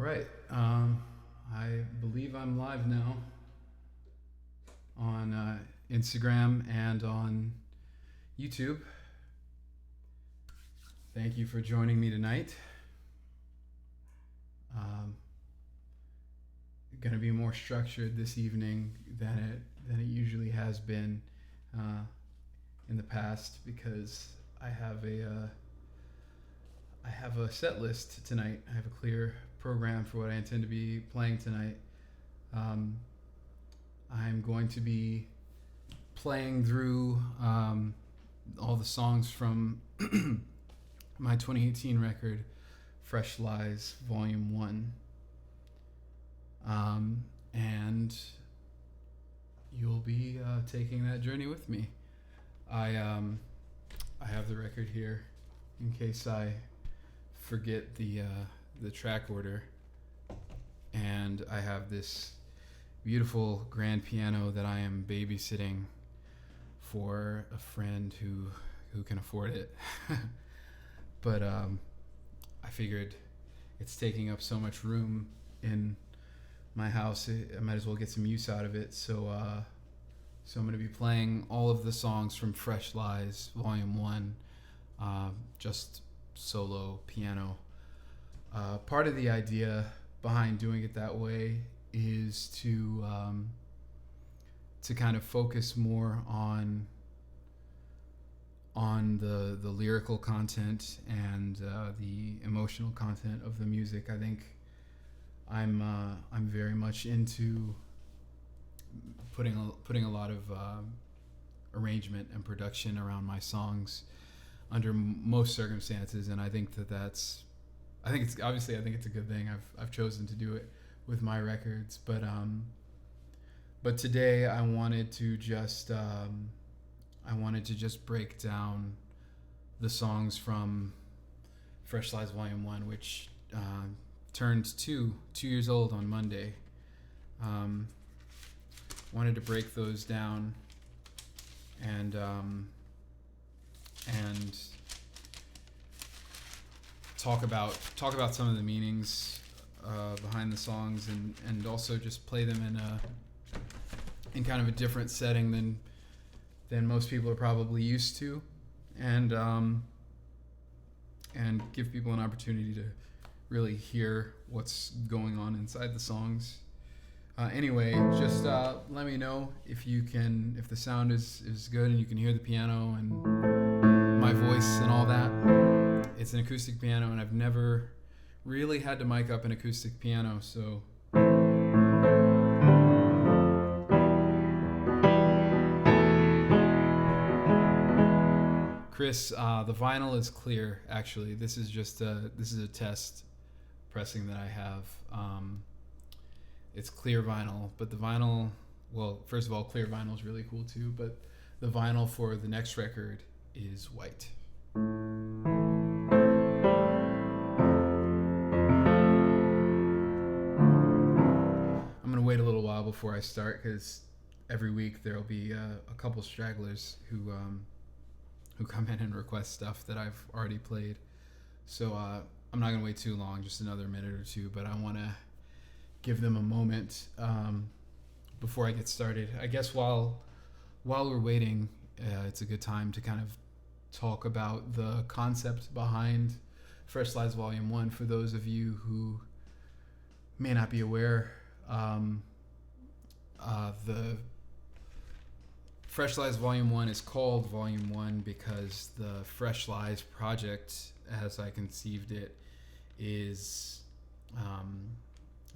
right. I believe I'm live now on Instagram and on YouTube. Thank you for joining me tonight. Going to be more structured this evening than it usually has been in the past because I have a set list tonight. I have a clear program for what I intend to be playing tonight. I'm going to be playing through all the songs from my 2018 record, Fresh Lies Volume 1. And you'll be taking that journey with me. I have the record here in case I forget the track order, and I have this beautiful grand piano that I am babysitting for a friend who can afford it. But I figured it's taking up so much room in my house, I might as well get some use out of it. So I'm going to be playing all of the songs from Fresh Lies Volume 1, just solo piano. Part of the idea behind doing it that way is to kind of focus more on the lyrical content and the emotional content of the music. I think I'm very much into putting a lot of arrangement and production around my songs under most circumstances, and I think it's a good thing. I've chosen to do it with my records, but today I wanted to just break down the songs from Fresh Lies Volume 1, which turned 2 years old on Monday. Wanted to break those down and talk about some of the meanings behind the songs, and also just play them in kind of a different setting than most people are probably used to, and give people an opportunity to really hear what's going on inside the songs. Anyway, just let me know if the sound is good and you can hear the piano and my voice and all that. It's an acoustic piano, and I've never really had to mic up an acoustic piano, so Chris, the vinyl is clear. Actually, this is a test pressing that I have. It's clear vinyl, but the vinyl, well, first of all, clear vinyl is really cool too, but the vinyl for the next record is white. I'm gonna wait a little while before I start, because every week there'll be a couple stragglers who come in and request stuff that I've already played. So I'm not gonna wait too long, just another minute or two, but I wanna give them a moment before I get started. I guess while we're waiting, it's a good time to kind of talk about the concept behind Fresh Lies Volume 1 for those of you who may not be aware. The Fresh Lies Volume 1 is called Volume 1 because the Fresh Lies project, as I conceived it, is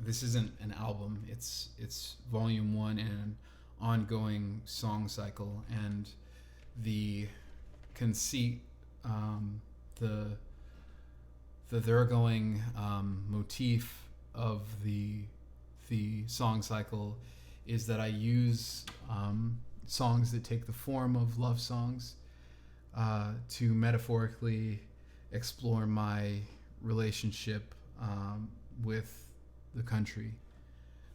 this isn't an album. It's Volume 1 in an ongoing song cycle, and the conceit, the thoroughgoing motif of the song cycle is that I use songs that take the form of love songs to metaphorically explore my relationship with the country,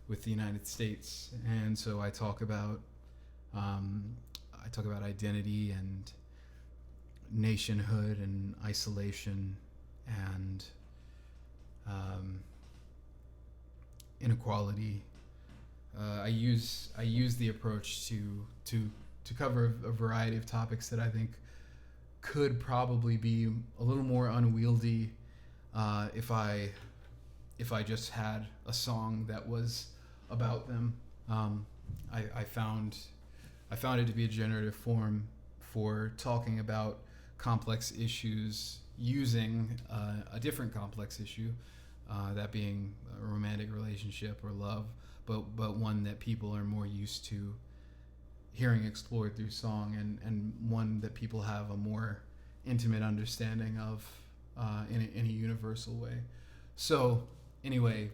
with the United States. And so I talk about identity and nationhood and isolation and inequality. I use the approach to cover a variety of topics that I think could probably be a little more unwieldy if I just had a song that was about them. I found it to be a generative form for talking about complex issues using a different complex issue, that being a romantic relationship or love, but one that people are more used to hearing explored through song, and one that people have a more intimate understanding of in a universal way. So anyway,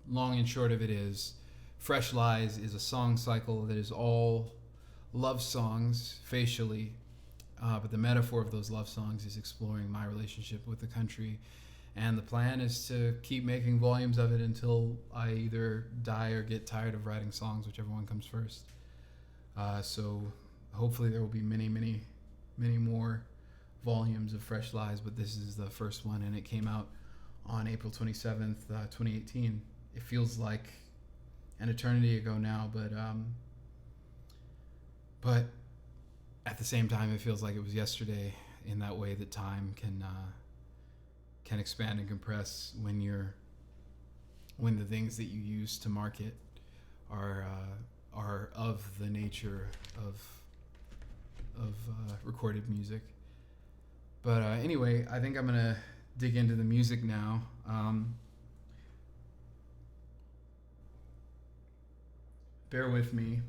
long and short of it is, Fresh Lies is a song cycle that is all love songs facially, but the metaphor of those love songs is exploring my relationship with the country. And the plan is to keep making volumes of it until I either die or get tired of writing songs, whichever one comes first. So hopefully there will be many, many, many more volumes of Fresh Lies, but this is the first one, and it came out on April 27th, 2018. It feels like an eternity ago now, but at the same time, it feels like it was yesterday, in that way that time can expand and compress when the things that you use to market are of the nature of recorded music. But anyway, I think I'm gonna dig into the music now. Bear with me.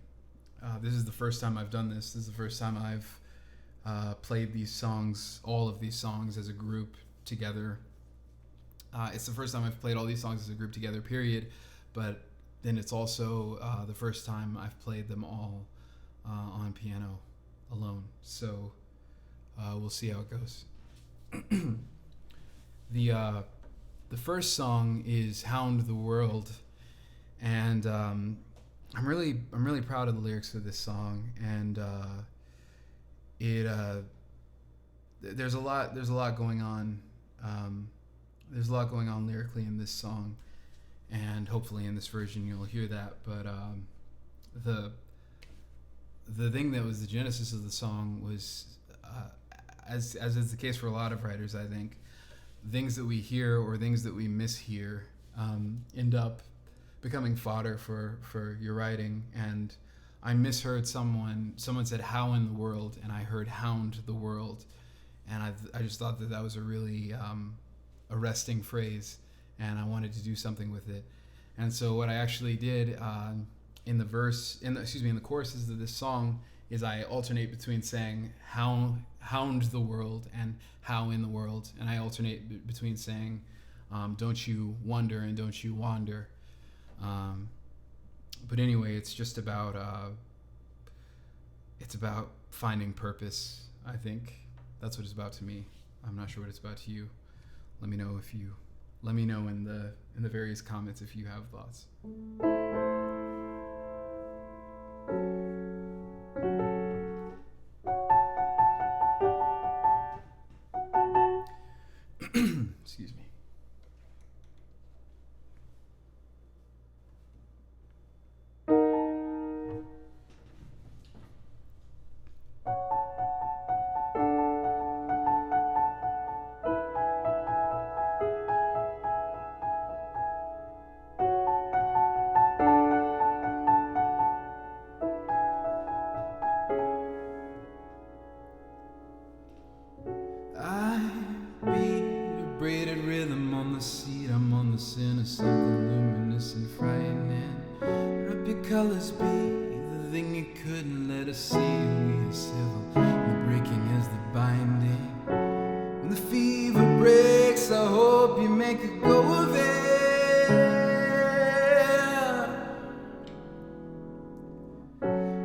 This is the first time I've done this. This is the first time I've played these songs, all of these songs, as a group together. It's the first time I've played all these songs as a group together, period. But then it's also the first time I've played them all on piano alone. So we'll see how it goes. The first song is "Hound the World," and I'm really proud of the lyrics of this song, and there's a lot going on. There's a lot going on lyrically in this song, and hopefully in this version you'll hear that. But the thing that was the genesis of the song was, as is the case for a lot of writers, I think, things that we hear or things that we mishear end up becoming fodder for your writing. And I misheard someone said "how in the world," and I heard "hound the world," and I just thought that was a really arresting phrase, and I wanted to do something with it. And so what I actually did in the choruses of this song is I alternate between saying "hound the world" and "how in the world," and I alternate between saying "don't you wonder" and "don't you wander." But anyway, it's just about finding purpose. I think that's what it's about to me. I'm not sure what it's about to you. Let me know in the various comments if you have thoughts. Excuse me. Braided rhythm on the seat, I'm on the sin of something luminous and frightening. Rub your colors be the thing you couldn't let us see. We are civil, the breaking is the binding. When the fever breaks, I hope you make a go of it.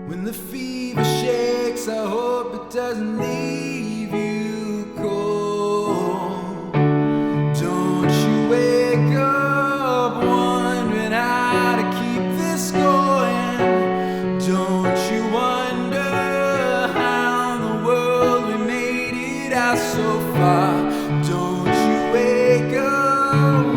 When the fever shakes, I hope it doesn't leave you cold. Wake up wondering how to keep this going. Don't you wonder how in the world we made it out so far? Don't you wake up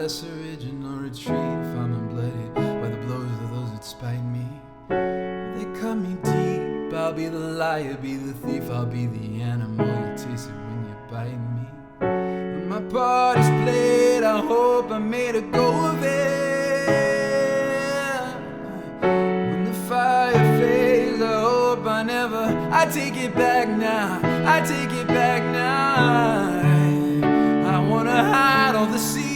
less original retreat if I'm unblooded by the blows of those that spite me. If they cut me deep, I'll be the liar, be the thief, I'll be the animal. You taste it when you bite me. When my part is played, I hope I made a go of it. When the fire fades, I hope I never. I take it back now, I take it back now. I wanna hide on the sea.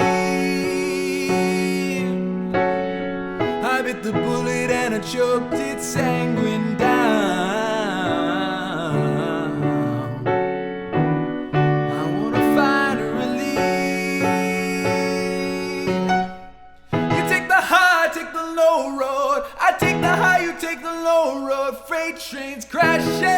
I bit the bullet and I choked its sanguine down. I wanna find a relief. You take the high, I take the low road. I take the high, you take the low road. Freight trains crashing.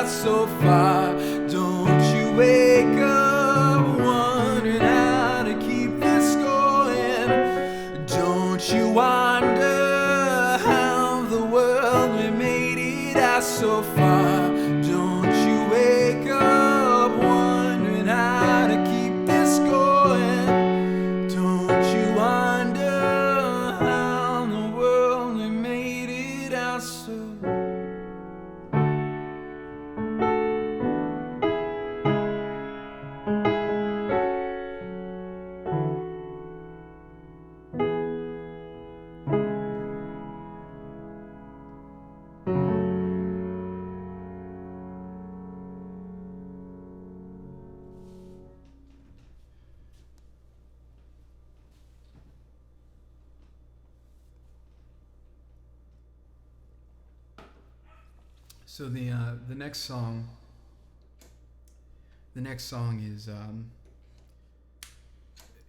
So far, don't you wake up wondering how to keep this going? Don't you wonder how the world we made it out so far? Don't you wake up wondering how to keep this going? Don't you wonder how the world we made it out so far? So the next song is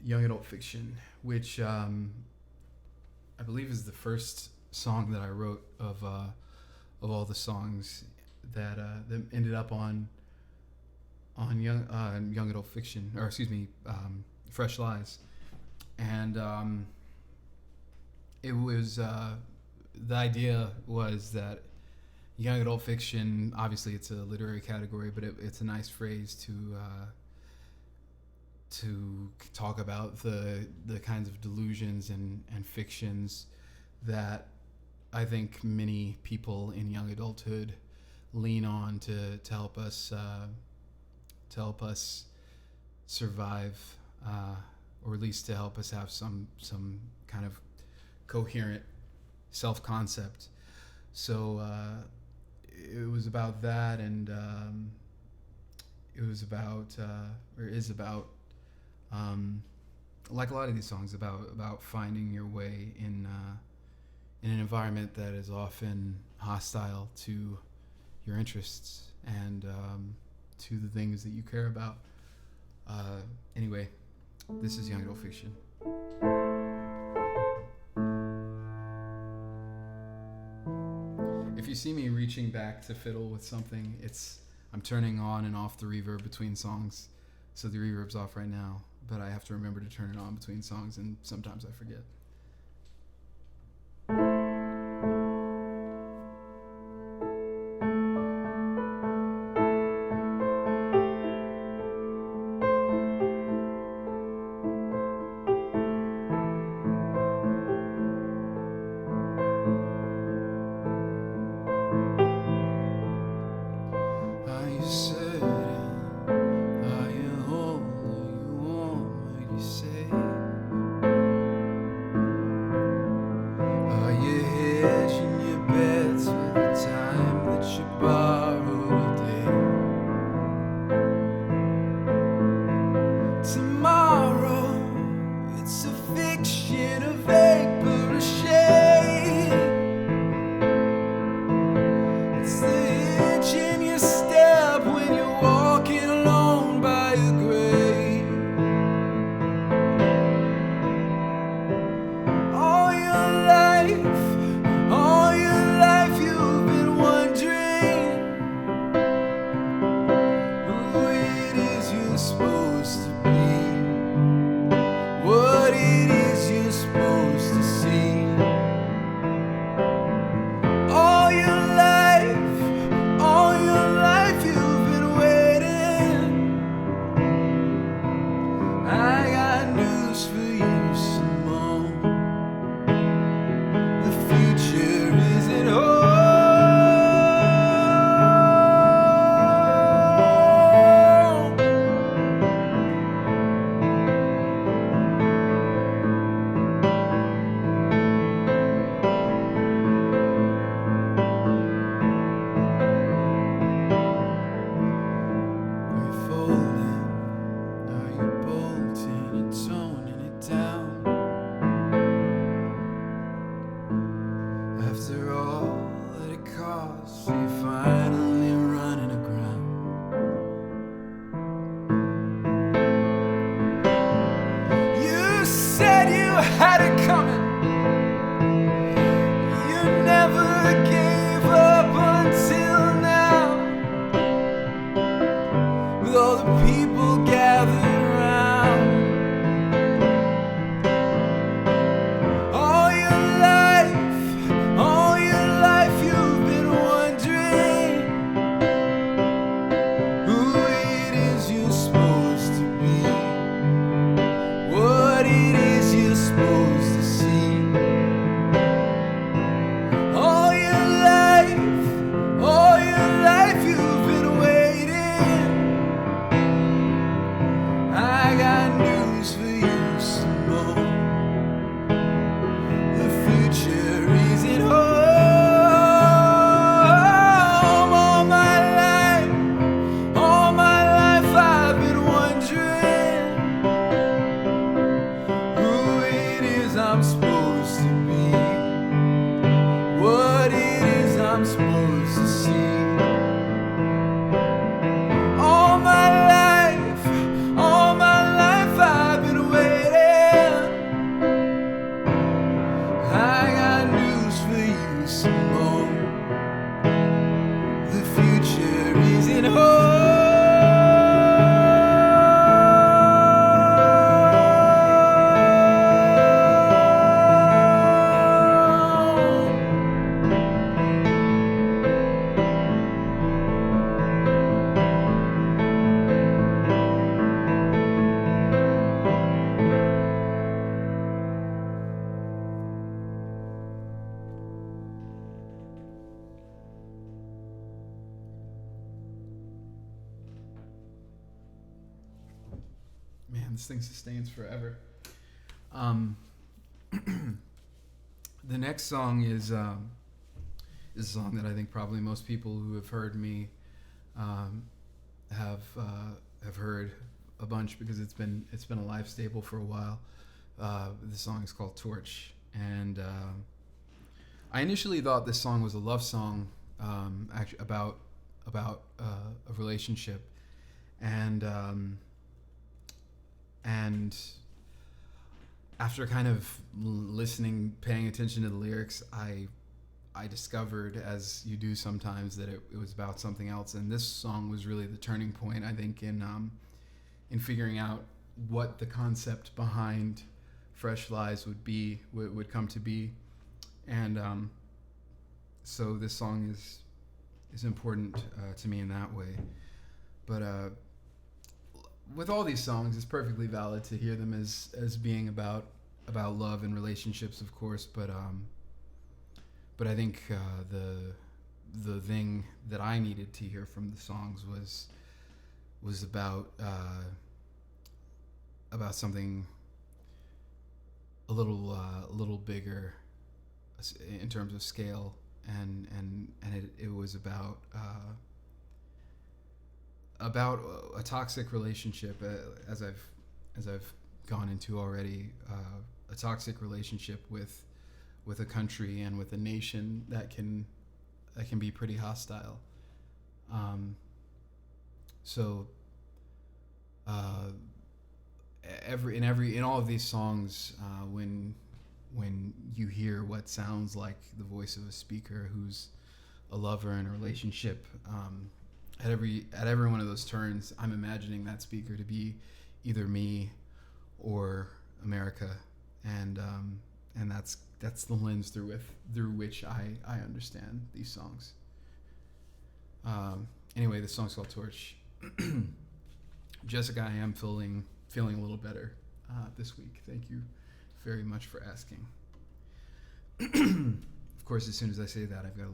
Young Adult Fiction, which I believe is the first song that I wrote of all the songs that ended up on Young Adult Fiction, or excuse me, Fresh Lies, and it was the idea was that Young Adult Fiction, obviously it's a literary category, but it's a nice phrase to talk about the kinds of delusions and fictions that I think many people in young adulthood lean on to help us survive, or at least to help us have some kind of coherent self-concept. So it was about that, and it was about, or is about, like a lot of these songs, about finding your way in an environment that is often hostile to your interests and to the things that you care about. Anyway, this is Young Adult Fiction. If you see me reaching back to fiddle with something, I'm turning on and off the reverb between songs. So the reverb's off right now, but I have to remember to turn it on between songs, and sometimes I forget. was he finally running aground? You said you had it coming. You never gave up until now. With all the people gathered around, all your life you've been wondering who it is you're supposed to be, what it is you're supposed to see. All your life you've been waiting. I got news for you, Simone. The future isn't home. All my life I've been wondering who it is I'm supposed to be, what it is I'm supposed to see. All my life I've been waiting. I got news for you, Simone. The future isn't home. Man, this thing sustains forever. The next song is a song that I think probably most people who have heard me have heard a bunch, because it's been a life staple for a while. The song is called Torch, and I initially thought this song was a love song, actually about a relationship, and after kind of listening, paying attention to the lyrics, I discovered, as you do sometimes, that it was about something else. And this song was really the turning point, I think, in figuring out what the concept behind Fresh Lies would come to be. And so this song is important to me in that way. But with all these songs, it's perfectly valid to hear them as being about love and relationships, of course. But I think the thing that I needed to hear from the songs was about something a little bigger in terms of scale, and it was about a toxic relationship, as I've gone into already, a toxic relationship with a country and with a nation that can be pretty hostile. So in all of these songs, when you hear what sounds like the voice of a speaker who's a lover in a relationship, at every one of those turns, I'm imagining that speaker to be either me or America, and that's the lens through which I understand these songs. Anyway, this song's called Torch. Jessica, I am feeling a little better this week. Thank you very much for asking. Of course, as soon as I say that, I've got a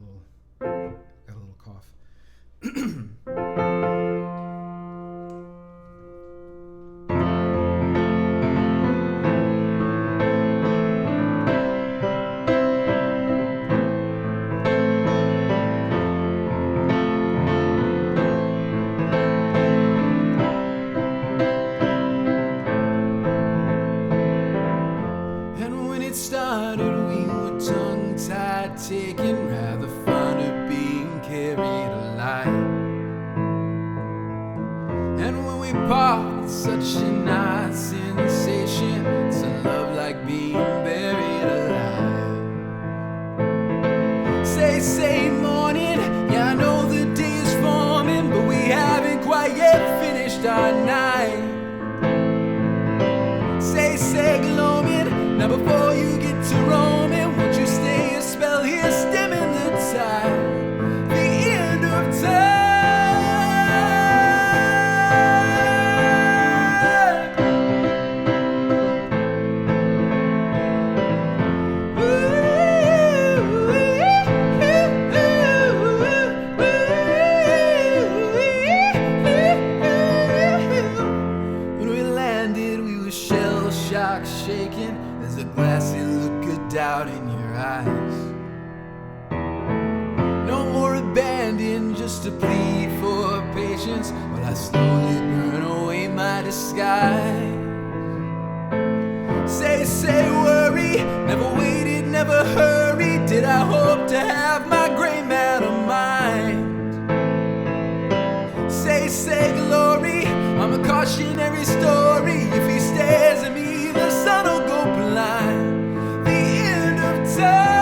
little cough. And when it started, we were tongue-tied, taking rather fun to roam, and won't you stay a spell here, stemming the tide, the end of time. When we landed, we were shell-shocked, shaking as the glassy look of doubt in your eyes. No more abandon, just a plea for patience, while I slowly burn away my disguise. Say, worry, never waited, never hurried. Did I hope to have my gray matter mind? Say, glory, I'm a cautionary story. If he stares at me, the sun will go blind. The end of time.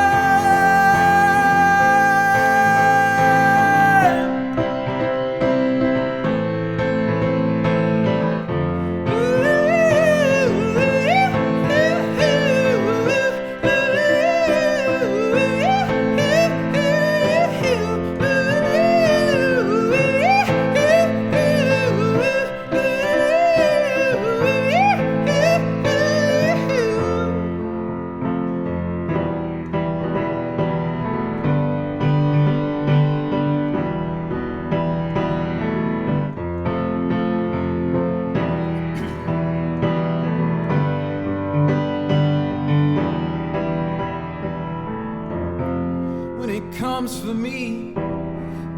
When it comes for me,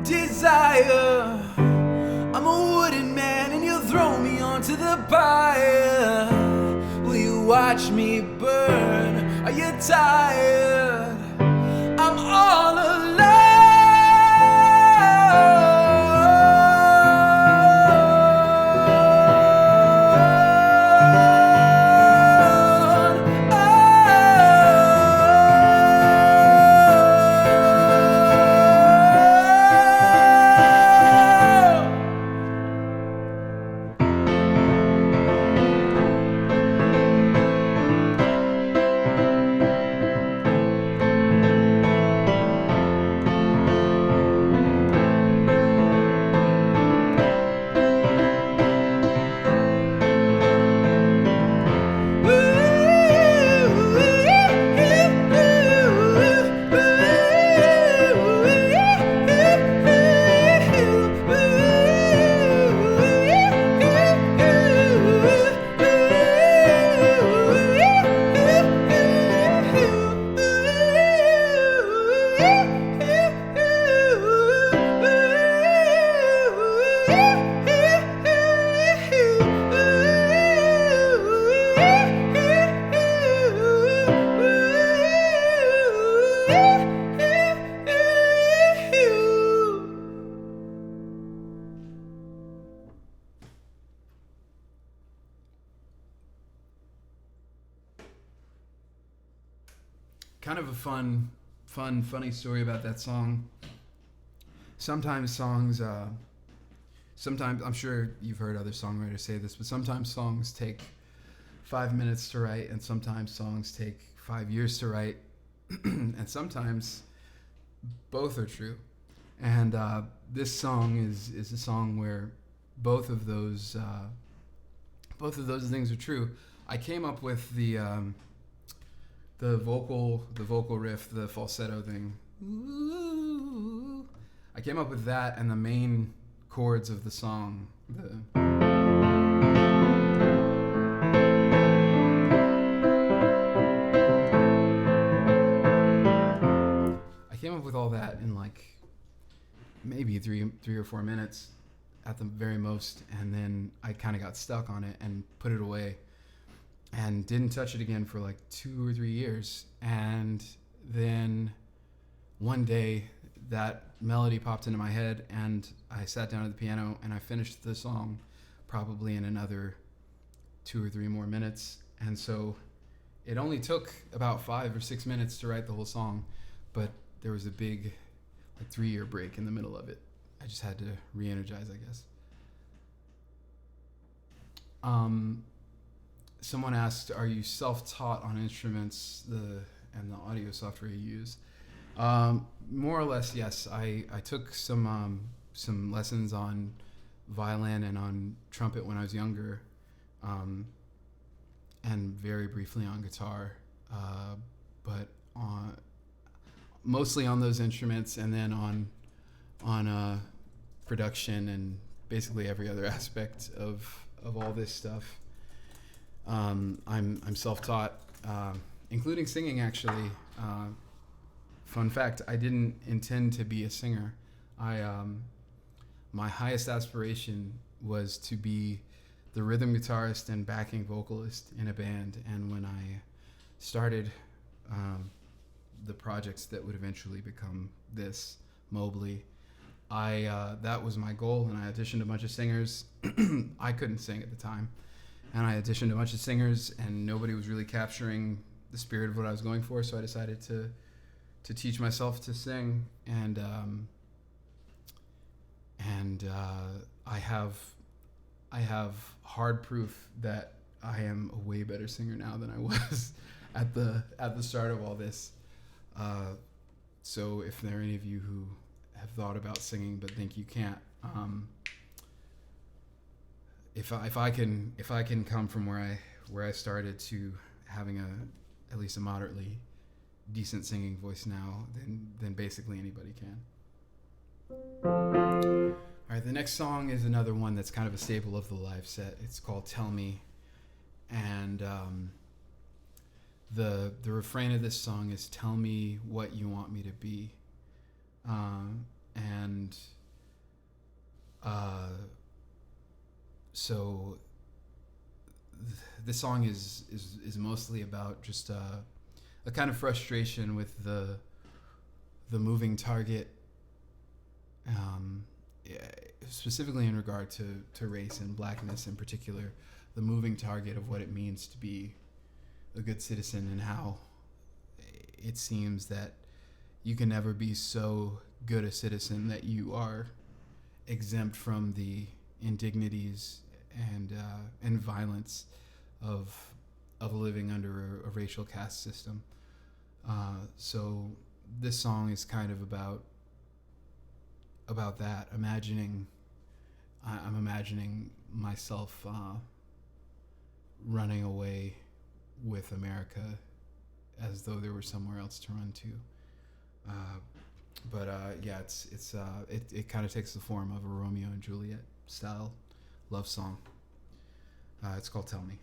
desire, I'm a wooden man and you'll throw me onto the pyre. Will you watch me burn? Are you tired? I'm all alone. Kind of a funny story about that song. Sometimes songs, sometimes, I'm sure you've heard other songwriters say this, but sometimes songs take 5 minutes to write, and sometimes songs take 5 years to write, and sometimes both are true. And this song is a song where both of those things are true. I came up with the vocal riff, the falsetto thing. Ooh. I came up with that and the main chords of the song. I came up with all that in like maybe three or 4 minutes at the very most, and then I kind of got stuck on it and put it away and didn't touch it again for like 2 or 3 years. And then one day that melody popped into my head and I sat down at the piano and I finished the song probably in another 2 or 3 more minutes. And so it only took about 5 or 6 minutes to write the whole song, but there was a big like 3-year break in the middle of it. I just had to re-energize, I guess. Someone asked, are you self-taught on instruments? and the audio software you use. More or less, yes. I took some lessons on violin and on trumpet when I was younger, and very briefly on guitar, but mostly on those instruments, and then on production and basically every other aspect of all this stuff. I'm self-taught, including singing, actually. Fun fact, I didn't intend to be a singer. My highest aspiration was to be the rhythm guitarist and backing vocalist in a band. And when I started the projects that would eventually become this, Mobley, that was my goal, and I auditioned a bunch of singers. I couldn't sing at the time. And I auditioned a bunch of singers, and nobody was really capturing the spirit of what I was going for, so I decided to teach myself to sing. And I have hard proof that I am a way better singer now than I was at the start of all this. So if there are any of you who have thought about singing but think you can't, if I can come from where I started to having at least a moderately decent singing voice now, then basically anybody can. All right, the next song is another one that's kind of a staple of the live set. It's called "Tell Me," and the refrain of this song is "Tell me what you want me to be," so this song is mostly about just a kind of frustration with the moving target, specifically in regard to race and blackness in particular, the moving target of what it means to be a good citizen, and how it seems that you can never be so good a citizen that you are exempt from the indignities and violence of living under a racial caste system. So this song is kind of about that. I'm imagining myself running away with America as though there were somewhere else to run to. Yeah, it kind of takes the form of a Romeo and Juliet style love song. It's called "Tell Me."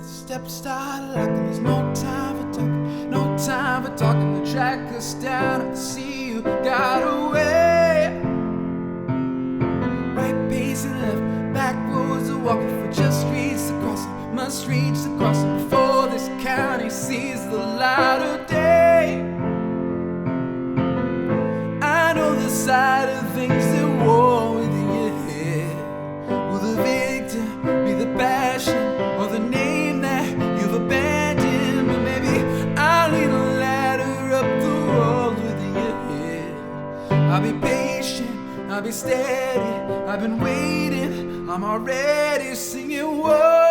Step start locking, there's no time for talking, no time for talking. The track us down, I see you got away. Right pace and left, back roads are walking for just reach the crossing, must reach the crossing before this county sees the light of day. I know the side of things that war within your head. Will the victim be the passion or the name that you've abandoned? But maybe I'll lead a ladder up the walls within your head. I'll be patient, I'll be steady, I've been waiting, I'm already singing. Whoa,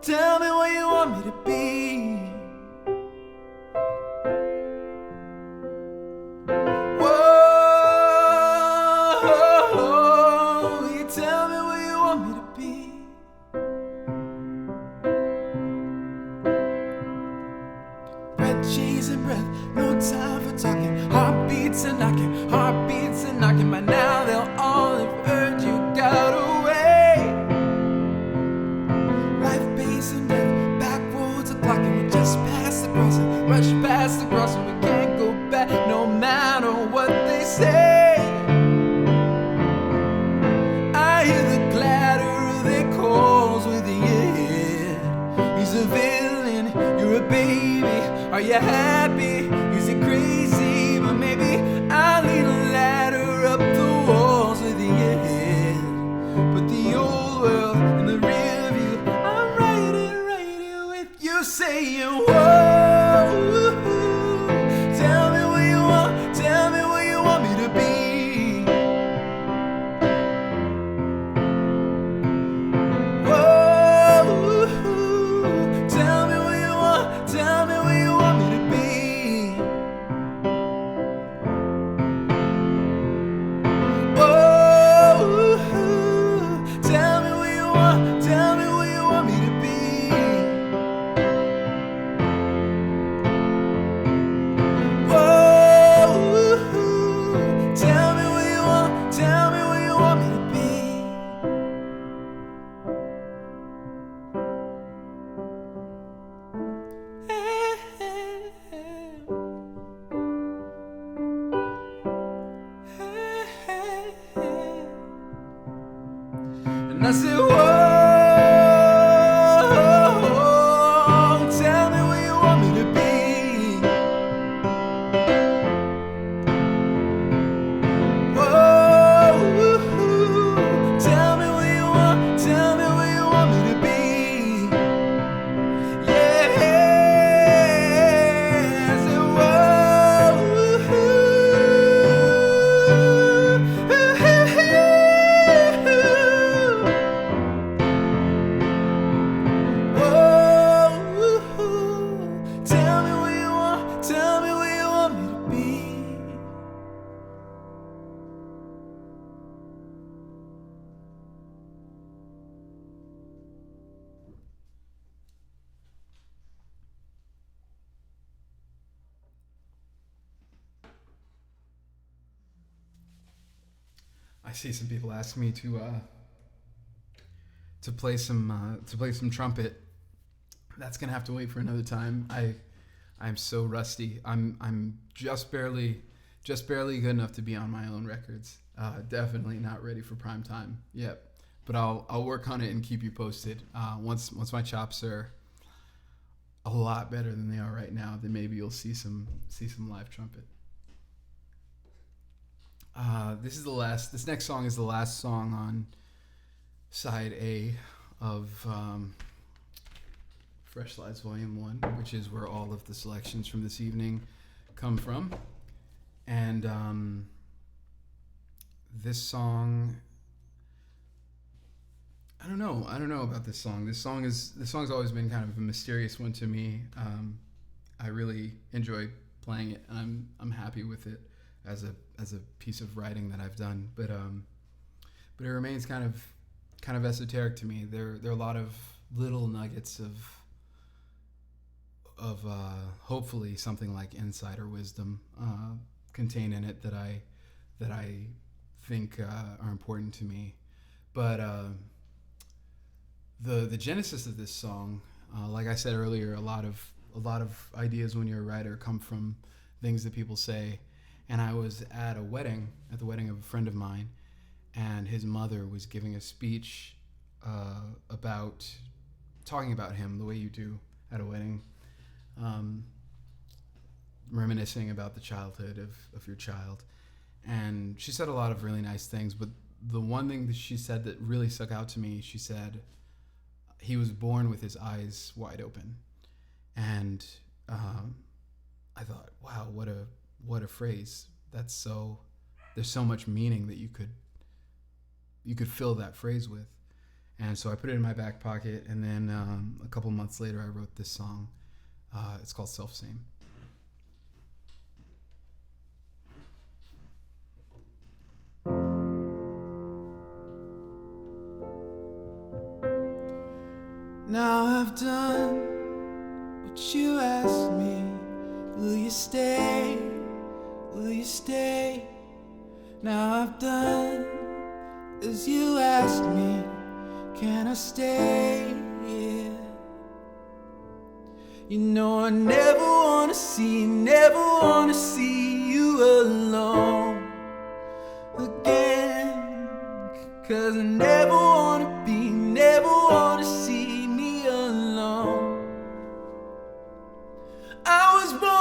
tell me what you want me to be. Chasing breath, no time for talking. Heartbeats are knocking, by now they'll all have heard you got happy? Is it crazy? But maybe I'll need a ladder up the walls within your head. But the old world in the rear view, I'm right here with you, saying, whoa. Tell me where you want me to be. And I said, whoa, tell me where you want me to be. Whoa, tell me where you want me to be. Yeah, I said, tell me where you want me to be. I see some people ask me to play some trumpet. That's gonna have to wait for another time. I'm so rusty. I'm just barely good enough to be on my own records. Definitely not ready for prime time yet. But I'll work on it and keep you posted. Once my chops are a lot better than they are right now, then maybe you'll see some live trumpet. This next song is the last song on side A of Fresh Slides Volume 1, which is where all of the selections from this evening come from. And this song, I don't know about this song. This song's always been kind of a mysterious one to me. I really enjoy playing it, and I'm happy with it as a piece of writing that I've done. But it remains kind of esoteric to me. There are a lot of little nuggets of hopefully something like insider wisdom contained in it that I think are important to me. But the genesis of this song, like I said earlier, a lot of ideas when you're a writer come from things that people say. And I was at the wedding of a friend of mine, and his mother was giving a speech talking about him the way you do at a wedding, reminiscing about the childhood of your child. And she said a lot of really nice things, but the one thing that she said that really stuck out to me, she said he was born with his eyes wide open. And I thought, wow, what a phrase. There's so much meaning that you could fill that phrase with. And so I put it in my back pocket, and then a couple months later I wrote this song. It's called Self-Same. Now I've done what you asked me. Will you stay? Will you stay? Now I've done as you asked me. Can I stay? Yeah. You know I never wanna see you alone again. 'Cause I never wanna see me alone. I was born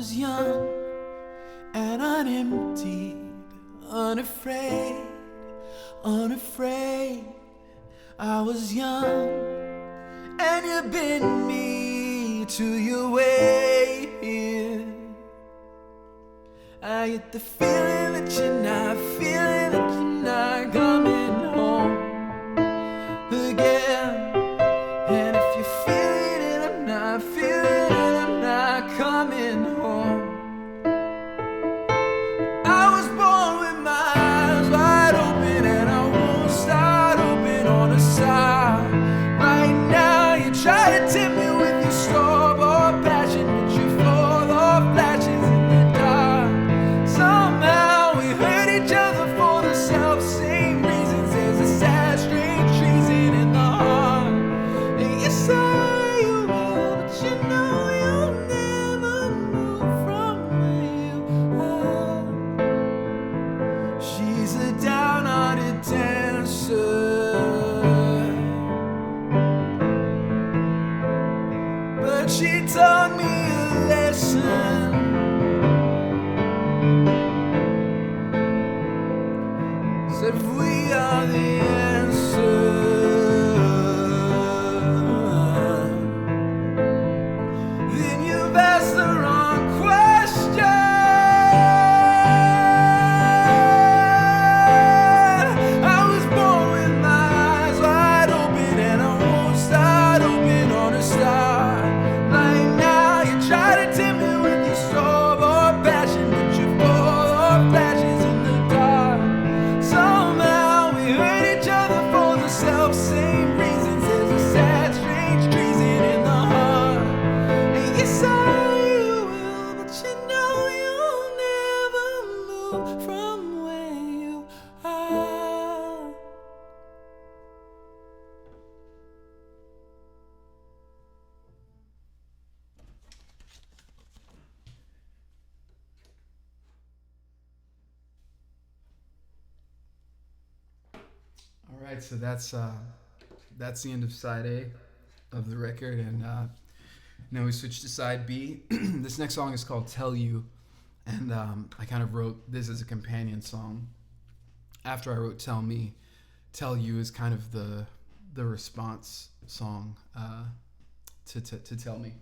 was young and unemptied, unafraid, unafraid. I was young and you bent me to your way. I get the feeling that you're not feeling, that you're not coming home again. And if you're feeling it, I'm not feeling it, I'm not coming home. I was born with my eyes wide open and I won't start open on a side. Right now you try to tip me with your store-bought passion, but you fall off flashes in the dark. Somehow we hurt each other for the self-same reasons. There's a sad, strange treason in the heart. And you say you will, but you know you'll never move from where you are. She's a downhearted dancer, but she taught me a lesson. Said if we are the answer, then you've asked the wrong question. I was born with my eyes wide open and I won't start open on a star. Right now you try to tempt me with your store-bought passion, but you fall off flashes in the dark. Somehow we hurt each other for the self-same reasons. There's a sad, strange treason in the heart. And you say you will, but you know you'll never move from where you are. All right, so that's the end of side A of the record, and now we switch to side B. This next song is called "Tell You," and I kind of wrote this as a companion song. After I wrote "Tell Me," "Tell You" is kind of the response song to "Tell Me."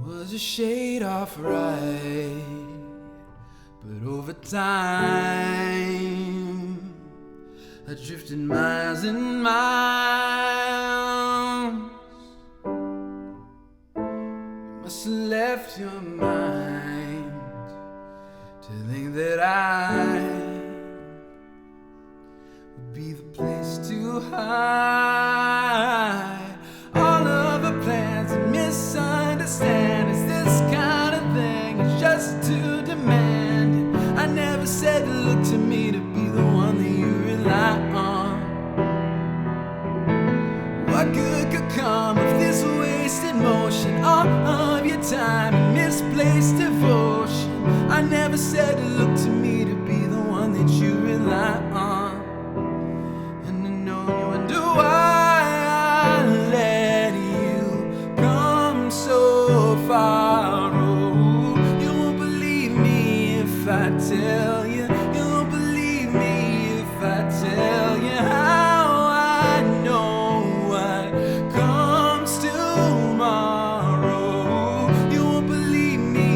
Was a shade off right, but over time I drifted miles and miles. You must have left your mind to think that I would be the place to hide all of the plans and misunderstand. Is this kind of thing? It's just to demand. I never said to look to me to be the one that you rely on. What good could come of this wasted motion? All of your time and misplaced devotion. I never said to look to me to be the one that you rely on. And I know you wonder why I let you come so far. Oh, you won't believe me if I tell you. You won't believe me if I tell you how I know what comes tomorrow. You won't believe me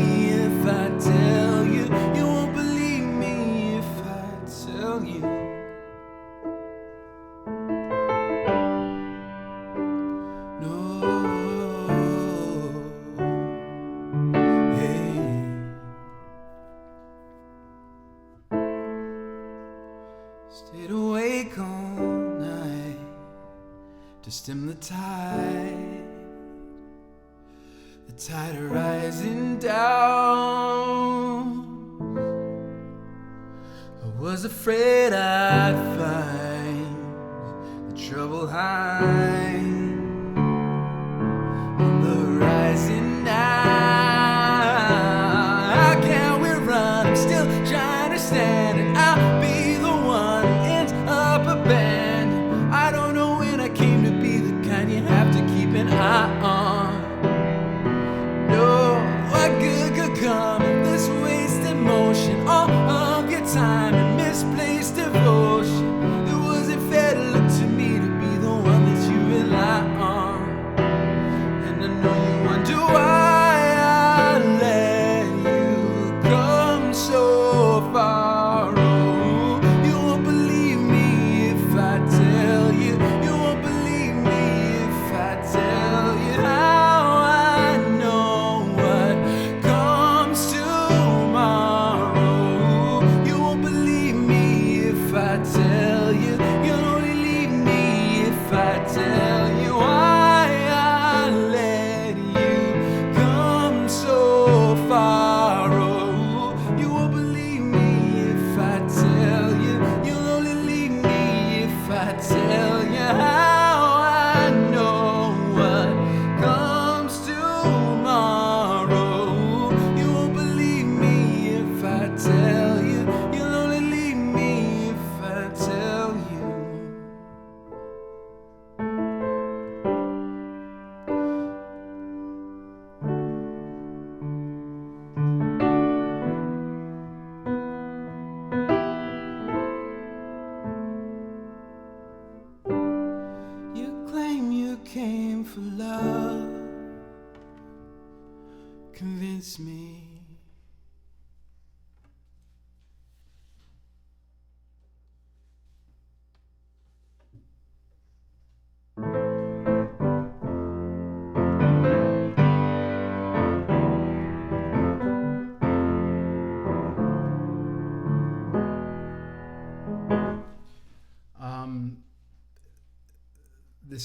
if I tell you. You won't believe me if I tell you. No. Hey. Stayed awake all night to stem the tide of rising down. I was afraid I'd find the trouble high on the convince me.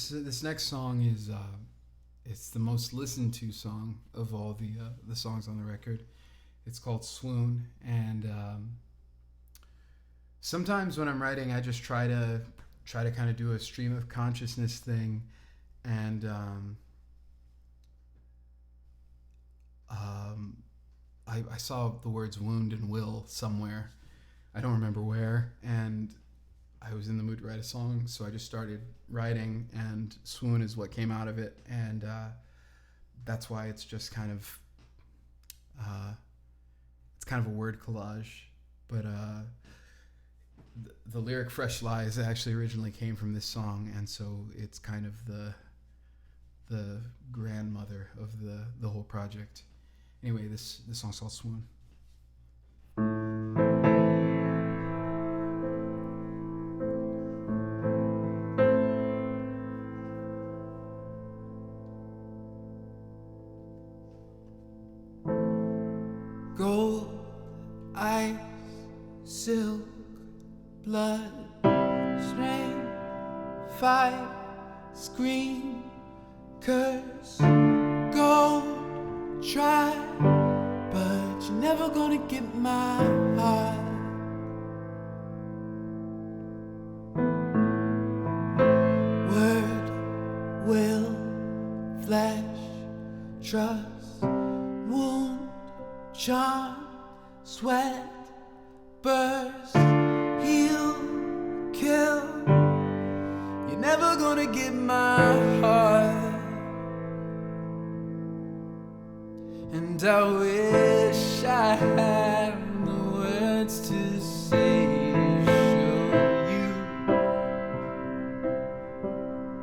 This next song is it's the most listened to song of all the songs on the record. It's called Swoon, and sometimes when I'm writing, I just try to kind of do a stream of consciousness thing, and I saw the words wound and will somewhere. I don't remember where, and I was in the mood to write a song, so I just started writing, and swoon is what came out of it, and that's why it's just kind of a word collage. But the lyric "Fresh Lies" actually originally came from this song, and so it's kind of the grandmother of the whole project. Anyway, this song's called Swoon. Gold, ice, silk, blood, strain, fight, scream, curse, go, try, but you're never gonna get my heart. Word, will, flesh, trust, wound, charm, sweat, burst, heal, kill. You're never gonna get my heart. And I wish I had the words to say, show you.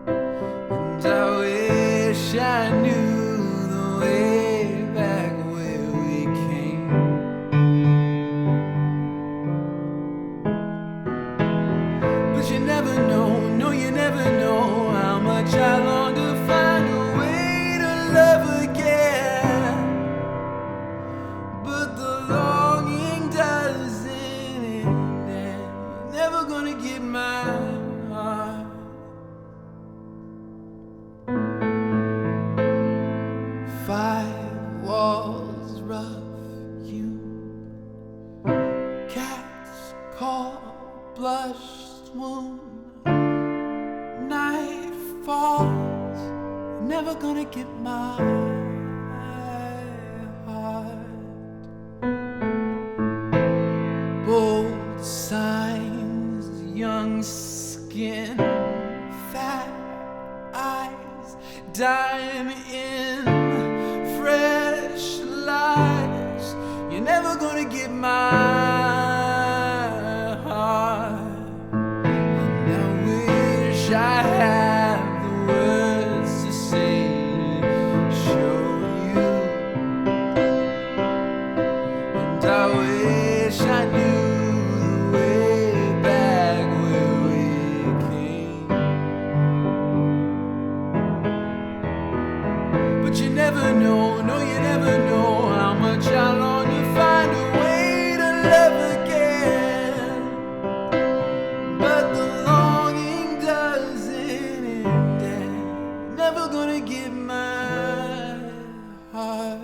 And I wish I knew the way back where we came. But you never know, no, you never know how much I long to find a way to love again. But the longing doesn't end, and you're never gonna get my heart. Five walls rough hewn, cats call, blush, swoon. Night falls, you're never gonna get my heart. Bold signs, young skin, fat eyes, dime in, fresh lies. You're never gonna get my heart. And I wish I had the words to say, show you. And I wish I knew the way back where we came. But you never know, no, you never know how much I long to find a way to love again. But the longing doesn't end, and never gonna get my heart.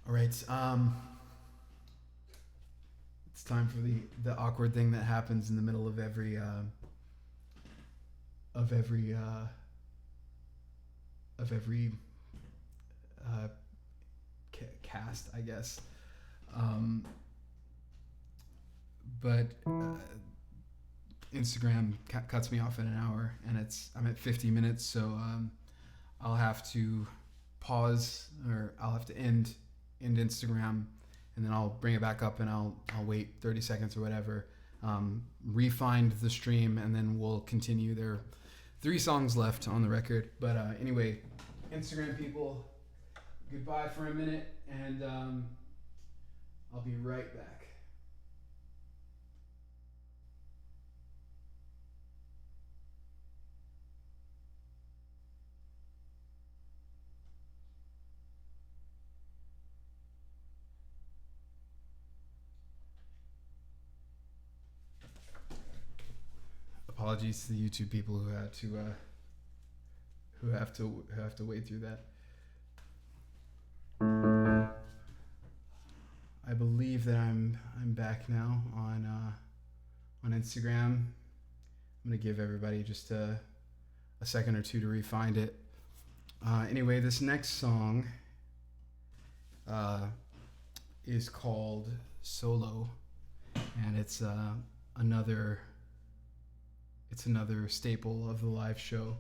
All right, it's time for the awkward thing that happens in the middle of every cast, I guess. But Instagram cuts me off at an hour, and I'm at 50 minutes, so I'll have to pause, or I'll have to end Instagram, and then I'll bring it back up, and I'll wait 30 seconds or whatever re-find the stream, and then we'll continue. There are 3 songs left on the record. But anyway, Instagram people, goodbye for a minute, and I'll be right back. Apologies to the YouTube people who had to who have to wade through that. I believe that I'm back now on Instagram. I'm gonna give everybody just a second or two to re-find it. Anyway, this next song is called Solo, and it's another staple of the live show.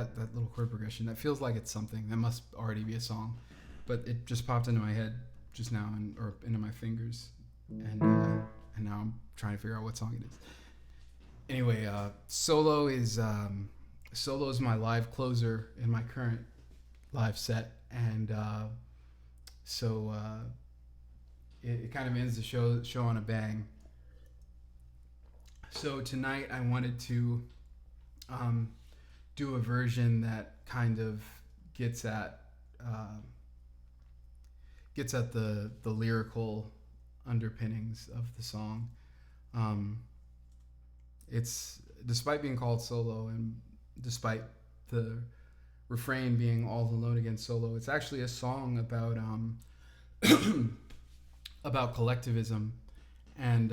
That little chord progression, that feels like it's something that must already be a song, but it just popped into my head just now, or into my fingers, and now I'm trying to figure out what song it is. Anyway, Solo is my live closer in my current live set, and so it kind of ends the show on a bang. So tonight I wanted to do a version that kind of gets at the lyrical underpinnings of the song. It's, despite being called Solo and despite the refrain being all alone against solo, it's actually a song about about collectivism and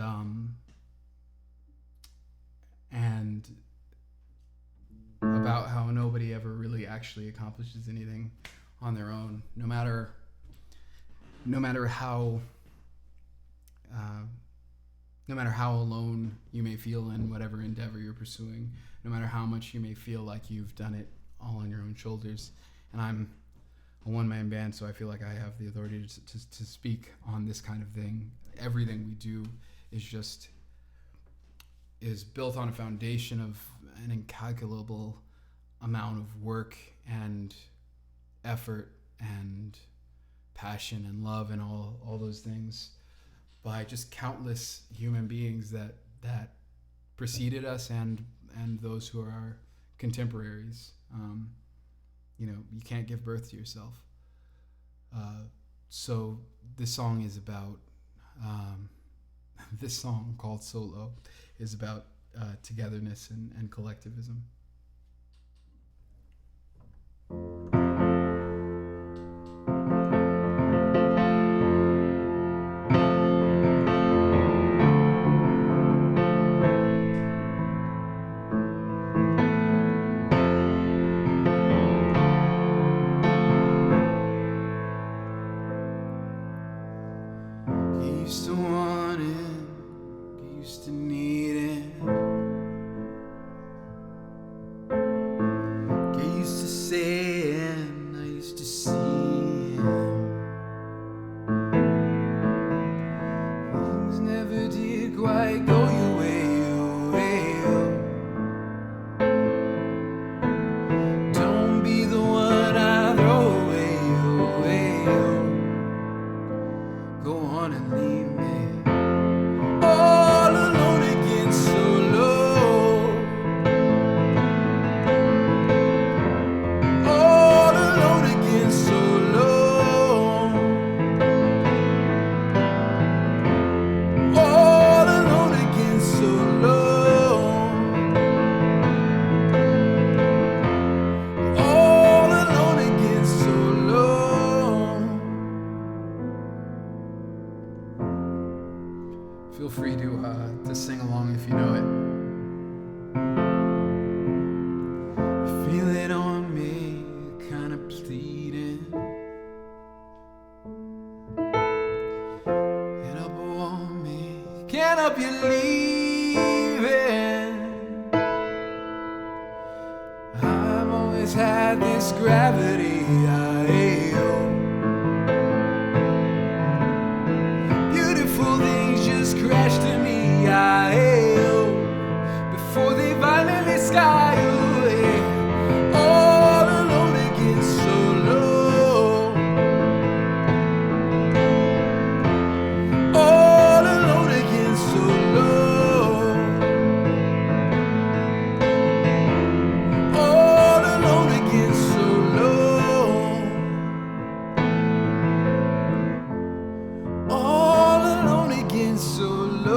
about how nobody ever really actually accomplishes anything on their own, no matter how alone you may feel in whatever endeavor you're pursuing, no matter how much you may feel like you've done it all on your own shoulders. And I'm a one-man band, so I feel like I have the authority to speak on this kind of thing. Everything we do is built on a foundation of an incalculable amount of work and effort and passion and love and all those things by just countless human beings that preceded us and those who are our contemporaries. You can't give birth to yourself. So this song is about this song called Solo is about togetherness and collectivism. Used to want it, used to need it. Get used to saying, I used to see him. Things never did quite go your way, your way. Don't be the one I throw away, away. Go on and leave me all alone again, solo. All alone again, solo. All alone again, solo. All alone again, solo. Feel free to sing along if you know it. Feel it on me, kind of pleading. can't help you leaving. I've always had this gravity, beautiful things just crash to me, before they violently sky away. All alone again, so low. All alone again, so low. All alone again, so low. All alone again, so low.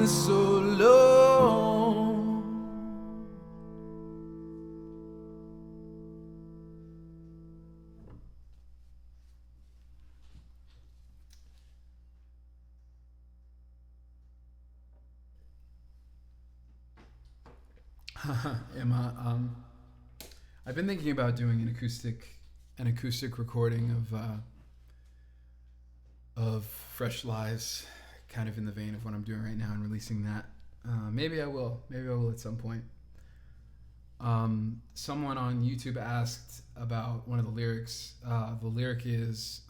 So low. Emma, I've been thinking about doing an acoustic recording of Fresh Lies, kind of in the vein of what I'm doing right now, and releasing that. Maybe I will at some point. Someone on YouTube asked about one of the lyrics. The lyric is,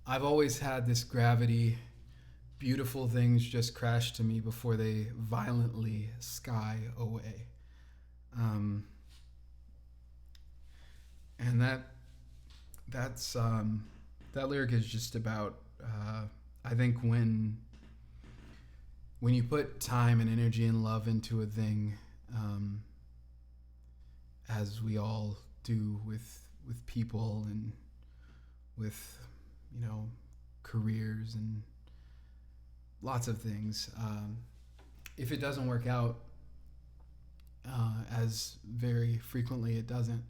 I've always had this gravity, beautiful things just crash to me before they violently sky away. And that lyric is just about, I think when you put time and energy and love into a thing, as we all do with people and with, careers and lots of things, if it doesn't work out, as very frequently it doesn't,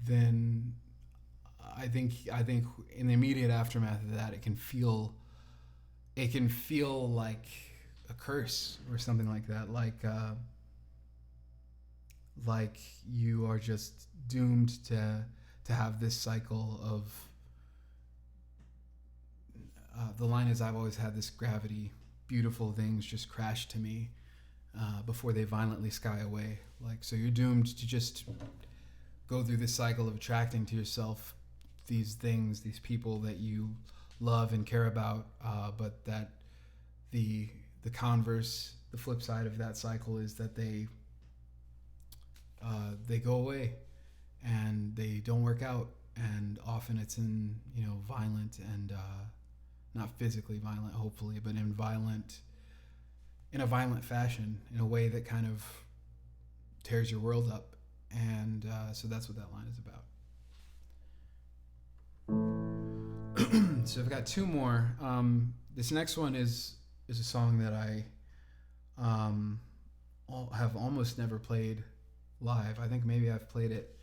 then I think in the immediate aftermath of that, it can feel like a curse or something like that, like you are just doomed to have this cycle of, the line is, I've always had this gravity, beautiful things just crash to me before they violently sky away. So you're doomed to just go through this cycle of attracting to yourself these things, these people that you love and care about, but that the converse, the flip side of that cycle is that they go away and they don't work out, and often it's in violent and not physically violent, hopefully, but in a violent fashion, in a way that kind of tears your world up. And so that's what that line is about. So I've got two more. This next one is a song that I have almost never played live. I think maybe I've played it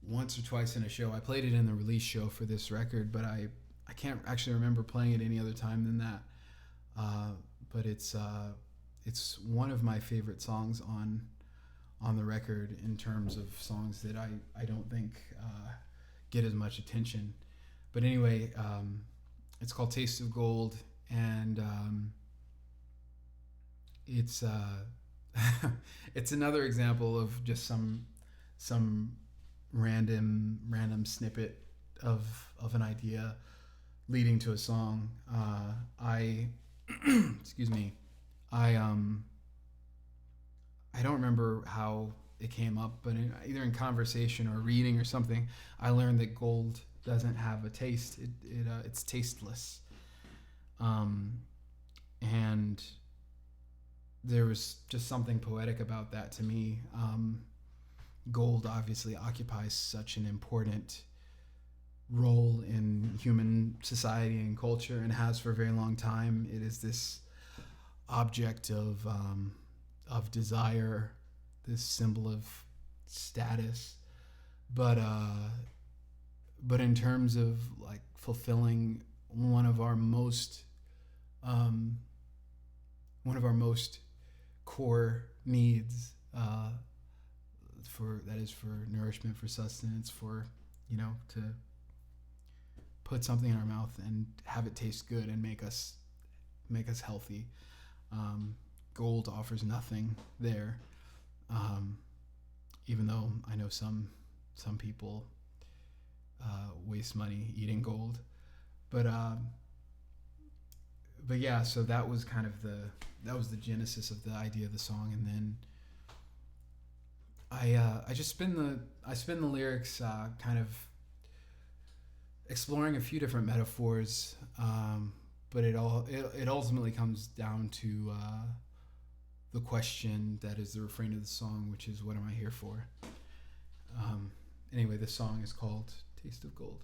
once or twice in a show. I played it in the release show for this record, but I can't actually remember playing it any other time than that. But it's one of my favorite songs on the record, in terms of songs that I don't think get as much attention. But anyway, it's called Taste of Gold, and it's it's another example of just some random snippet of an idea leading to a song. I excuse me. I don't remember how it came up, but either in conversation or reading or something, I learned that gold doesn't have a taste. It's tasteless. And there was just something poetic about that to me. Gold obviously occupies such an important role in human society and culture, and has for a very long time. It is this object of desire, this symbol of status, but in terms of like fulfilling one of our most core needs, for nourishment, for sustenance, for to put something in our mouth and have it taste good and make us healthy. Gold offers nothing there, even though I know some people waste money eating gold, but yeah. So that was kind of the genesis of the idea of the song, and then I just spin the lyrics, kind of exploring a few different metaphors, but it ultimately comes down to the question that is the refrain of the song, which is, what am I here for? Anyway, this song is called Taste of Gold.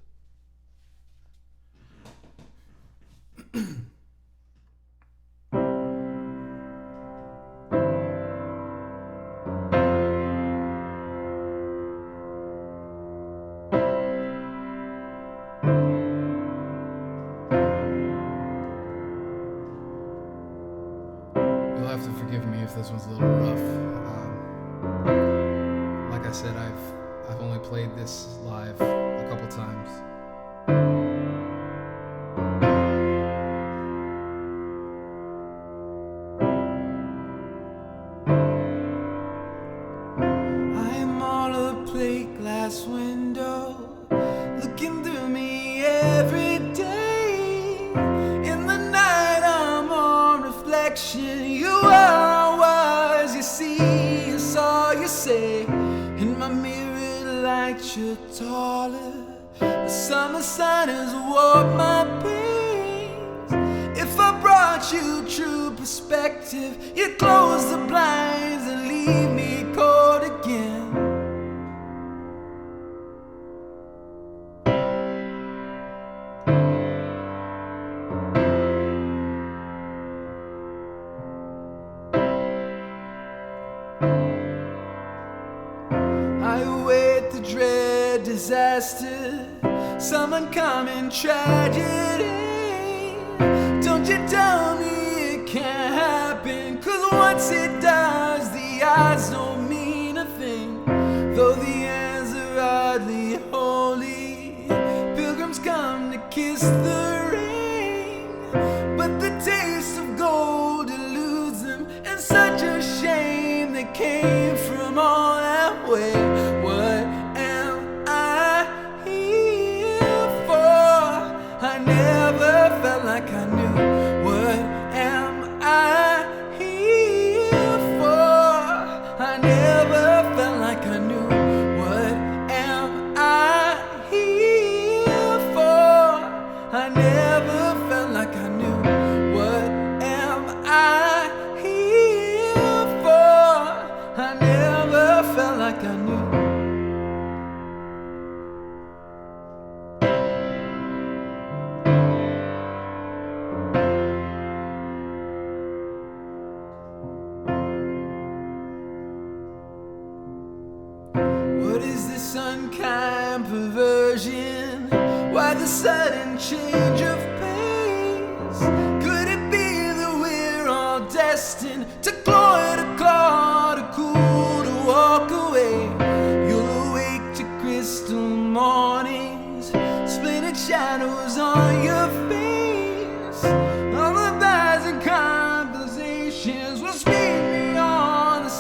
You'll have to forgive me if this one's a little rough. Like I said, I've only played this live a couple times. I am all a plate glass window, looking through me every day. In the night I'm on reflection. You are wise, you see, it's all you say. In my mirror light you're taller. The summer sun has warped my pains. If I brought you true perspective, you'd close the blinds and leave me cold again. I await the dread disaster, some uncommon tragedy. Don't you tell me it can't happen, 'cause once it does, the odds don't mean a thing. Though the ends are oddly holy, pilgrims come to kiss the ring, but the taste of gold eludes them, and such a shame they came from all that way. What am I here for? I never felt like I knew. What am I here for? I never felt like I knew. What am I here for? I never felt like I knew. What am I here for? I never felt like I knew. What is this unkind perversion? Why the sudden change of pace? Could it be that we're all destined to claw, to claw, to cool, to walk away? You'll awake to crystal mornings, splintered shadows on your face. All the lies and conversations will speed me on the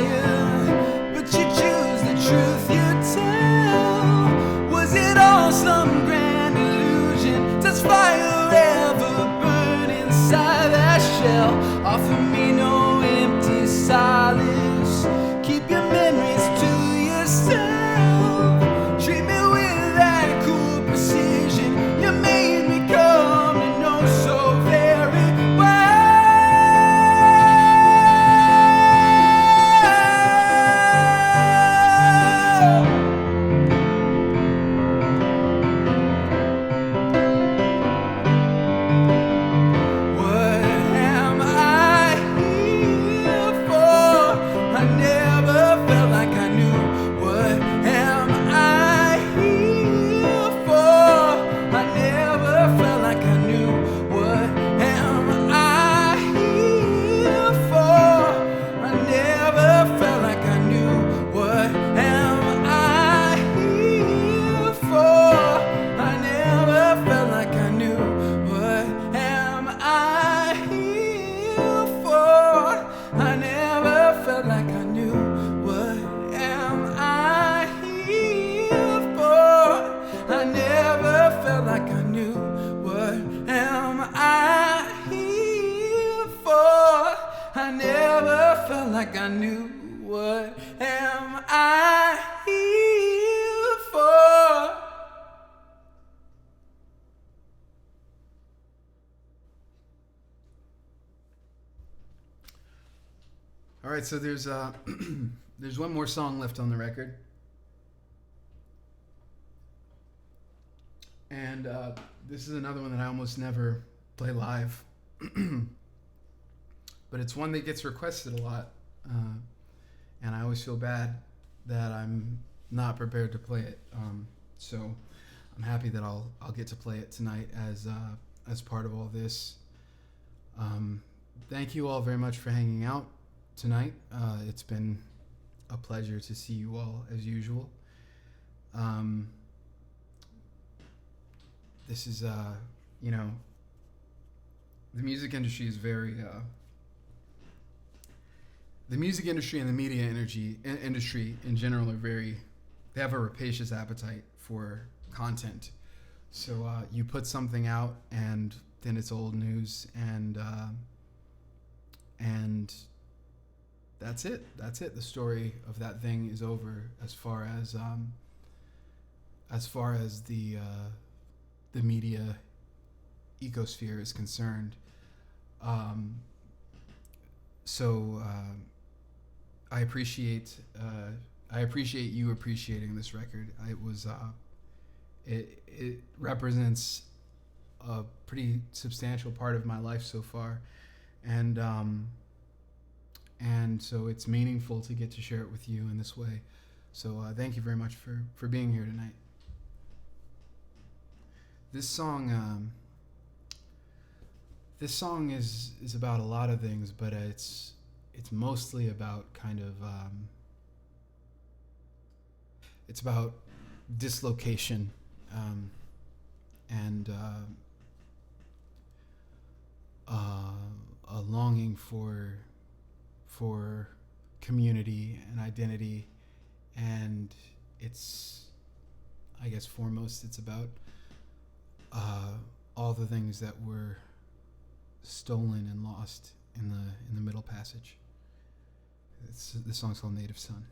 you, but you choose the truth you tell. Was it all some grand illusion? Does fire ever burn inside that shell? Offer me no empty silence. Keep your memories to yourself. Treat me with that cool precision. You made me come to know so very well. What am I here for? I never felt like I knew. What am I here for? I never felt like I knew. What am I here for? I never felt like I knew. What am I here for? I never felt like I knew. What am I here for? I never felt like I knew. What am I here for? I never felt like I knew. What am I here for? I never felt like I knew. What am I here for? All right, so there's there's one more song left on the record, and this is another one that I almost never play live, but it's one that gets requested a lot, and I always feel bad that I'm not prepared to play it. So I'm happy that I'll get to play it tonight as part of all this. Thank you all very much for hanging out tonight. It's been a pleasure to see you all as usual. This is, you know, the music industry is very, the music industry and the media industry in general are very, they have a rapacious appetite for content. So you put something out and then it's old news, and that's it. That's it. The story of that thing is over as far as the media ecosphere is concerned. So I appreciate you appreciating this record. It represents a pretty substantial part of my life so far, and so it's meaningful to get to share it with you in this way. So thank you very much for being here tonight. This song is about a lot of things, but it's mostly about kind of it's about dislocation, and a longing for community and identity, and it's, I guess foremost, it's about all the things that were stolen and lost in the Middle Passage. This song's called Native Son.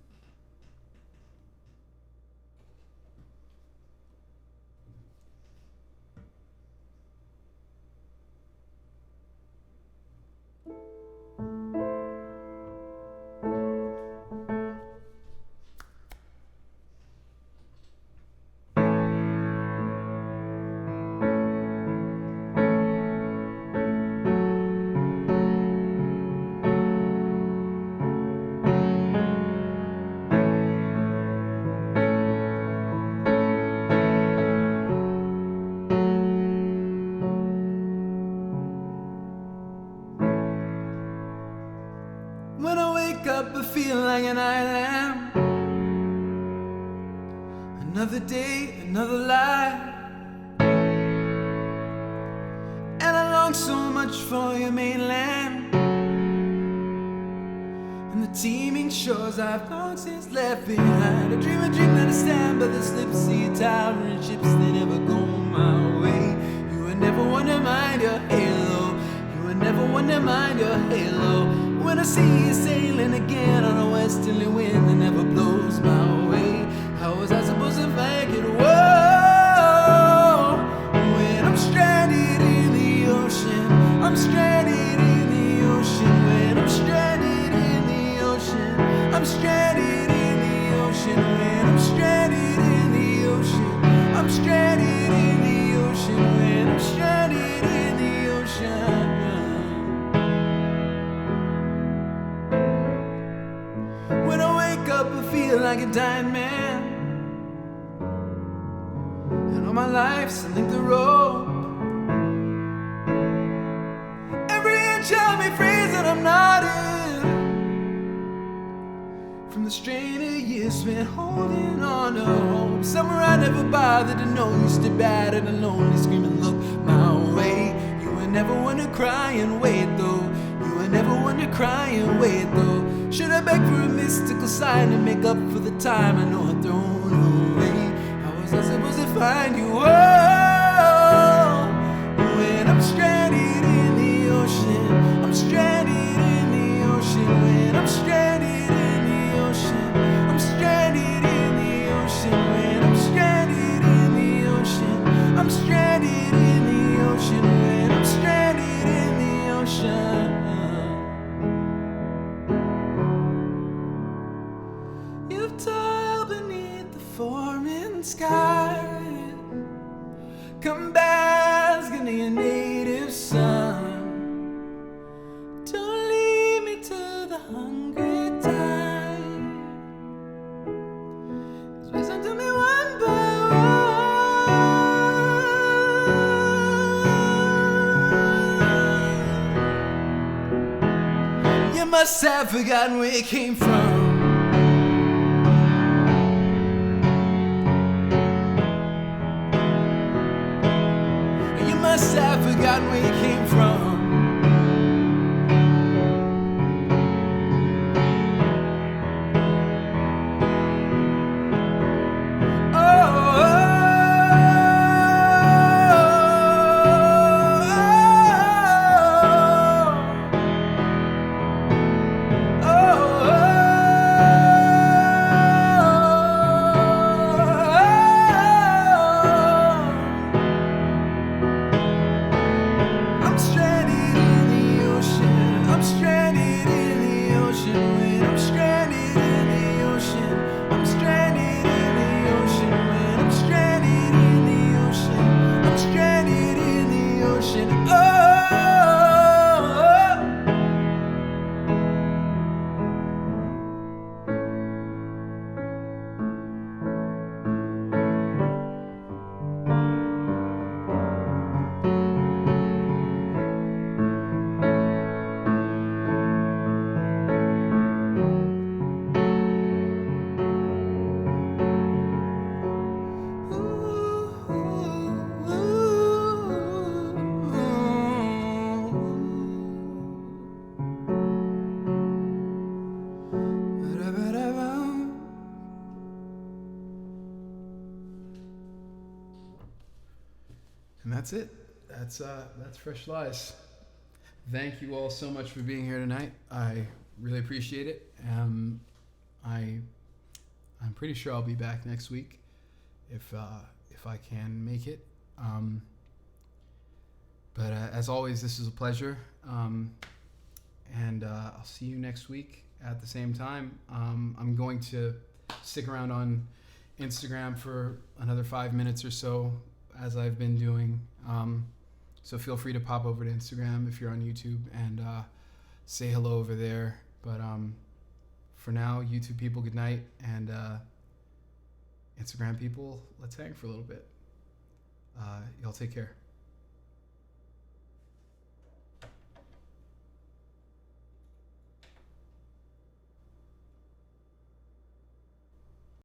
When I wake up, I feel like an island. Another day, another life. And I long so much for your mainland. And the teeming shores I've long since left behind. I dream a dream that I stand by the slip sea towering ships that never go my way. You would never want to mind your halo. You would never want to mind your halo. When I see you sailing again on a westerly wind that never blows my way, how was I supposed to make it? Whoa, when I'm stranded in the ocean, I'm stranded in the ocean. When I'm stranded in the ocean, I'm stranded in the ocean. When I'm stranded in the ocean, I'm stranded in the ocean. When I'm stranded in the ocean. When I wake up, I feel like a dying man, and all my life's a length of rope. Every inch of me frees and I'm knotted from the strain of years spent holding on to hope. Somewhere I never bothered to know you stood bad and alone, screaming, look my way. You were never one to cry and wait though. You were never one to cry and wait though. Should I beg for a mystical sign to make up for the time I know I've thrown away? How was I supposed to find you? Oh, when I'm stranded in the ocean, I'm stranded in the ocean. When I'm stranded in the ocean, I'm stranded in the ocean. When I'm stranded in the ocean, I'm stranded in the ocean. When I'm stranded in the ocean. You've toiled beneath the foreign sky, come bask in your native sun. Don't leave me to the hungry tide. Listen to me one by one. You must have forgotten where you came from. You must have forgotten where you came from. I'm stranded in the ocean. I'm stranded in the ocean. When I'm stranded in the ocean, I'm stranded in the ocean. When I'm stranded in the ocean, I'm stranded in the ocean. Oh. And that's it. That's Fresh Lies. Thank you all so much for being here tonight. I really appreciate it. I'm pretty sure I'll be back next week if I can make it. But as always, this is a pleasure. And I'll see you next week at the same time. I'm going to stick around on Instagram for another 5 minutes or so, as I've been doing. So feel free to pop over to Instagram if you're on YouTube and say hello over there. But for now, YouTube people, good night. And Instagram people, let's hang for a little bit. Y'all take care.